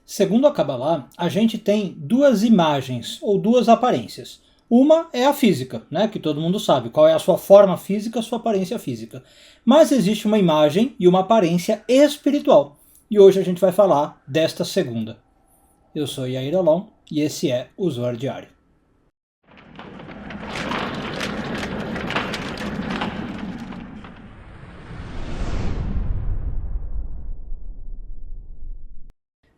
Segundo a Kabbalah, a gente tem duas imagens ou duas aparências. Uma é a física, né, que todo mundo sabe qual é a sua forma física, a sua aparência física. Mas existe uma imagem e uma aparência espiritual. E hoje a gente vai falar desta segunda. Eu sou Yair Alon e esse é o Zohar Diário.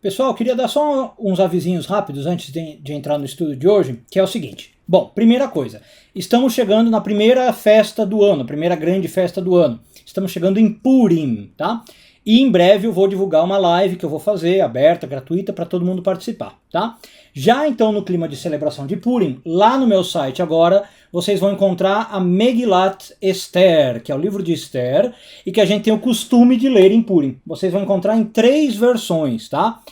Pessoal, eu queria dar só uns avisinhos rápidos antes de entrar no estudo de hoje, que é o seguinte. Bom, primeira coisa, estamos chegando na primeira festa do ano, primeira grande festa do ano. Estamos chegando em Purim, tá? E em breve eu vou divulgar uma live que eu vou fazer, aberta, gratuita, para todo mundo participar, tá? Já então no clima de celebração de Purim, lá no meu site agora, vocês vão encontrar a Megillat Esther, que é o livro de Esther, e que a gente tem o costume de ler em Purim. Vocês vão encontrar em 3 versões, tá?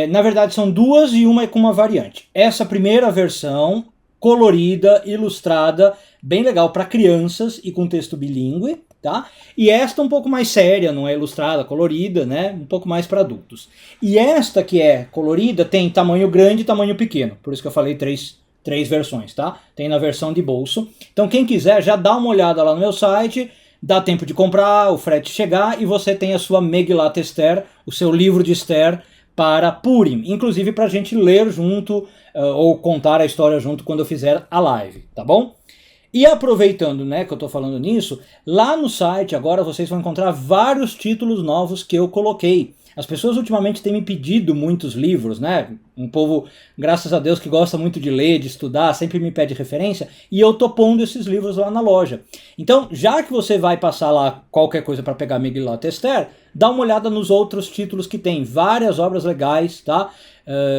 Na verdade são 2 e uma é com uma variante. Essa primeira versão, colorida, ilustrada, bem legal para crianças e com texto bilíngue, tá? E esta um pouco mais séria, não é ilustrada, colorida, né? Um pouco mais para adultos. E esta que é colorida tem tamanho grande e tamanho pequeno, por isso que eu falei três versões, tá? Tem na versão de bolso. Então quem quiser já dá uma olhada lá no meu site, dá tempo de comprar, o frete chegar e você tem a sua Megillat Esther, o seu livro de Esther para Purim, inclusive para a gente ler junto ou contar a história junto quando eu fizer a live, tá bom? E aproveitando, né, que eu tô falando nisso, lá no site agora vocês vão encontrar vários títulos novos que eu coloquei. As pessoas ultimamente têm me pedido muitos livros, né? Um povo, graças a Deus, que gosta muito de ler, de estudar, sempre me pede referência, e eu tô pondo esses livros lá na loja. Então, já que você vai passar lá qualquer coisa para pegar Megillat Esther, dá uma olhada nos outros títulos que tem, várias obras legais, tá?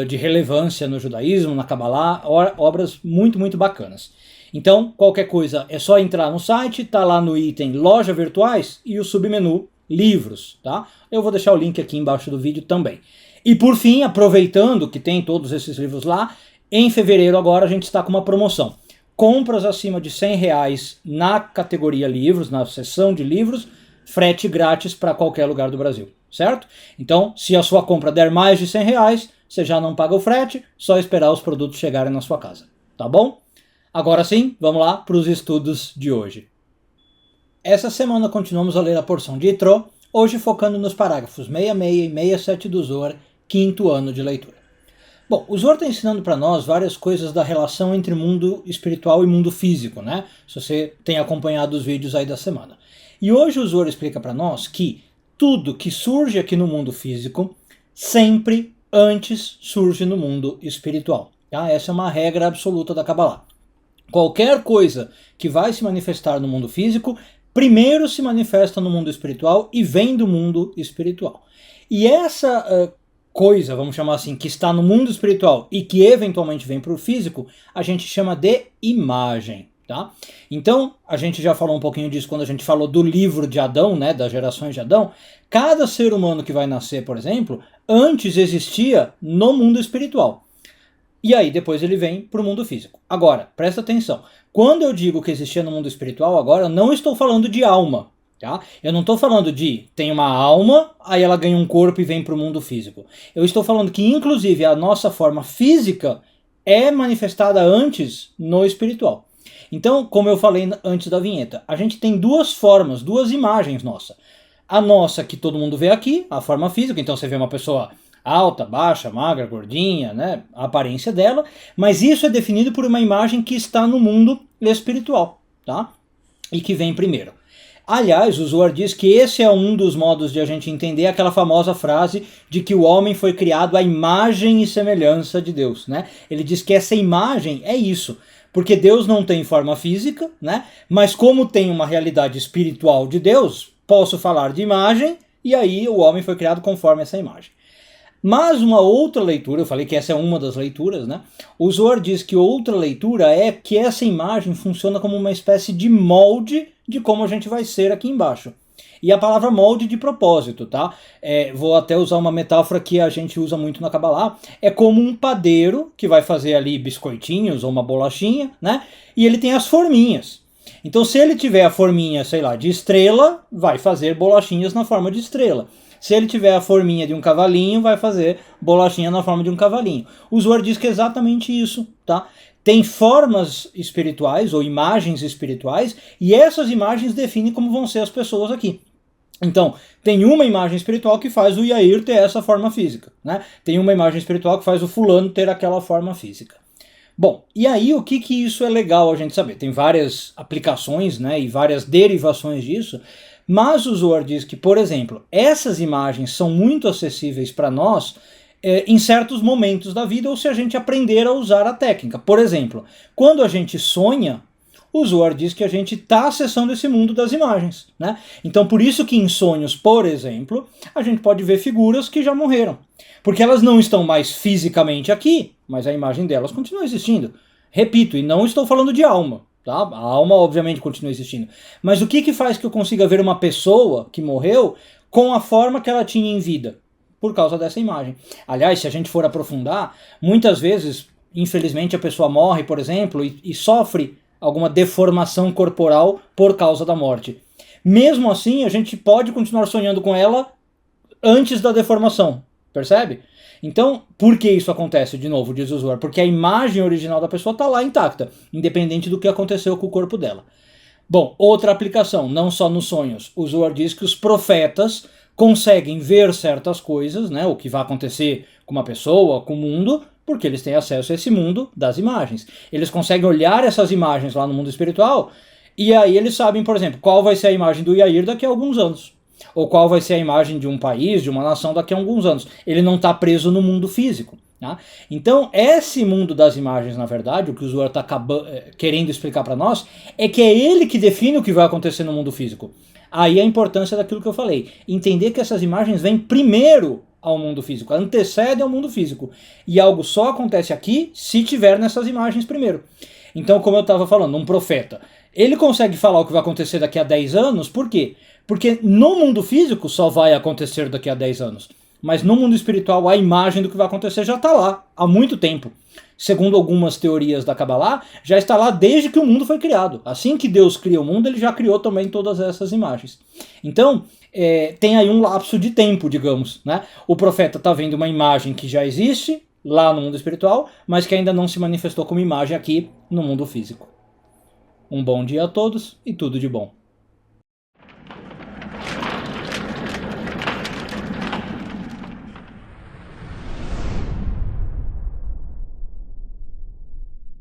De relevância no judaísmo, na Kabbalah, obras muito, muito bacanas. Então, qualquer coisa é só entrar no site, tá lá no item Loja Virtuais e o submenu Livros, tá? Eu vou deixar o link aqui embaixo do vídeo também. E por fim, aproveitando que tem todos esses livros lá, em fevereiro agora a gente está com uma promoção. Compras acima de R$100 na categoria livros, na seção de livros, frete grátis para qualquer lugar do Brasil, certo? Então, se a sua compra der mais de R$100, você já não paga o frete, só esperar os produtos chegarem na sua casa, tá bom? Agora sim, vamos lá para os estudos de hoje. Essa semana continuamos a ler a porção de Yitro, hoje focando nos parágrafos 66 e 67 do Zohar, 5º ano de leitura. Bom, o Zohar está ensinando para nós várias coisas da relação entre mundo espiritual e mundo físico, né? Se você tem acompanhado os vídeos aí da semana. E hoje o Zohar explica para nós que tudo que surge aqui no mundo físico sempre antes surge no mundo espiritual. Tá? Essa é uma regra absoluta da Kabbalah. Qualquer coisa que vai se manifestar no mundo físico, primeiro se manifesta no mundo espiritual e vem do mundo espiritual. E essa coisa, vamos chamar assim, que está no mundo espiritual e que eventualmente vem para o físico, a gente chama de imagem. Tá? Então, a gente já falou um pouquinho disso quando a gente falou do livro de Adão, né, das gerações de Adão. Cada ser humano que vai nascer, por exemplo, antes existia no mundo espiritual. E aí depois ele vem para o mundo físico. Agora, presta atenção. Quando eu digo que existia no mundo espiritual, agora eu não estou falando de alma. Tá? Eu não estou falando de tem uma alma, aí ela ganha um corpo e vem para o mundo físico. Eu estou falando que inclusive a nossa forma física é manifestada antes no espiritual. Então, como eu falei antes da vinheta, a gente tem 2 formas, 2 imagens nossa. A nossa que todo mundo vê aqui, a forma física, então você vê uma pessoa alta, baixa, magra, gordinha, né? A aparência dela, mas isso é definido por uma imagem que está no mundo espiritual, tá? E que vem primeiro. Aliás, o Zohar diz que esse é um dos modos de a gente entender aquela famosa frase de que o homem foi criado à imagem e semelhança de Deus, né? Ele diz que essa imagem é isso, porque Deus não tem forma física, né? Mas como tem uma realidade espiritual de Deus, posso falar de imagem e aí o homem foi criado conforme essa imagem. Mas uma outra leitura, eu falei que essa é uma das leituras, né? O Zohar diz que outra leitura é que essa imagem funciona como uma espécie de molde de como a gente vai ser aqui embaixo. E a palavra molde de propósito, tá? Vou até usar uma metáfora que a gente usa muito na Kabbalah. É como um padeiro que vai fazer ali biscoitinhos ou uma bolachinha, né? E ele tem as forminhas. Então se ele tiver a forminha, sei lá, de estrela, vai fazer bolachinhas na forma de estrela. Se ele tiver a forminha de um cavalinho, vai fazer bolachinha na forma de um cavalinho. O Zohar diz que é exatamente isso, tá? Tem formas espirituais ou imagens espirituais e essas imagens definem como vão ser as pessoas aqui. Então, tem uma imagem espiritual que faz o Yair ter essa forma física, né? Tem uma imagem espiritual que faz o fulano ter aquela forma física. Bom, e aí o que isso é legal a gente saber? Tem várias aplicações, né, e várias derivações disso, mas o Zohar diz que, por exemplo, essas imagens são muito acessíveis para nós em certos momentos da vida ou se a gente aprender a usar a técnica. Por exemplo, quando a gente sonha, o Zohar diz que a gente está acessando esse mundo das imagens, né? Então por isso que em sonhos, por exemplo, a gente pode ver figuras que já morreram. Porque elas não estão mais fisicamente aqui, mas a imagem delas continua existindo. Repito, e não estou falando de alma, tá? A alma obviamente continua existindo. Mas o que faz que eu consiga ver uma pessoa que morreu com a forma que ela tinha em vida? Por causa dessa imagem. Aliás, se a gente for aprofundar, muitas vezes, infelizmente, a pessoa morre, por exemplo, e sofre alguma deformação corporal por causa da morte. Mesmo assim, a gente pode continuar sonhando com ela antes da deformação, percebe? Então, por que isso acontece, de novo, diz o Zohar? Porque a imagem original da pessoa está lá intacta, independente do que aconteceu com o corpo dela. Bom, outra aplicação, não só nos sonhos. O Zohar diz que os profetas conseguem ver certas coisas, né, o que vai acontecer com uma pessoa, com o mundo, porque eles têm acesso a esse mundo das imagens. Eles conseguem olhar essas imagens lá no mundo espiritual, e aí eles sabem, por exemplo, qual vai ser a imagem do Yair daqui a alguns anos. Ou qual vai ser a imagem de um país, de uma nação daqui a alguns anos. Ele não está preso no mundo físico. Tá? Então, esse mundo das imagens, na verdade, o que o Zohar está querendo explicar para nós, é que é ele que define o que vai acontecer no mundo físico. Aí a importância daquilo que eu falei. Entender que essas imagens vêm primeiro ao mundo físico, antecedem ao mundo físico. E algo só acontece aqui se tiver nessas imagens primeiro. Então, como eu estava falando, um profeta, ele consegue falar o que vai acontecer daqui a 10 anos, por quê? Porque no mundo físico só vai acontecer daqui a 10 anos. Mas no mundo espiritual a imagem do que vai acontecer já está lá, há muito tempo. Segundo algumas teorias da Kabbalah, já está lá desde que o mundo foi criado. Assim que Deus cria o mundo, ele já criou também todas essas imagens. Então, tem aí um lapso de tempo, digamos, né? O profeta está vendo uma imagem que já existe lá no mundo espiritual, mas que ainda não se manifestou como imagem aqui no mundo físico. Um bom dia a todos e tudo de bom.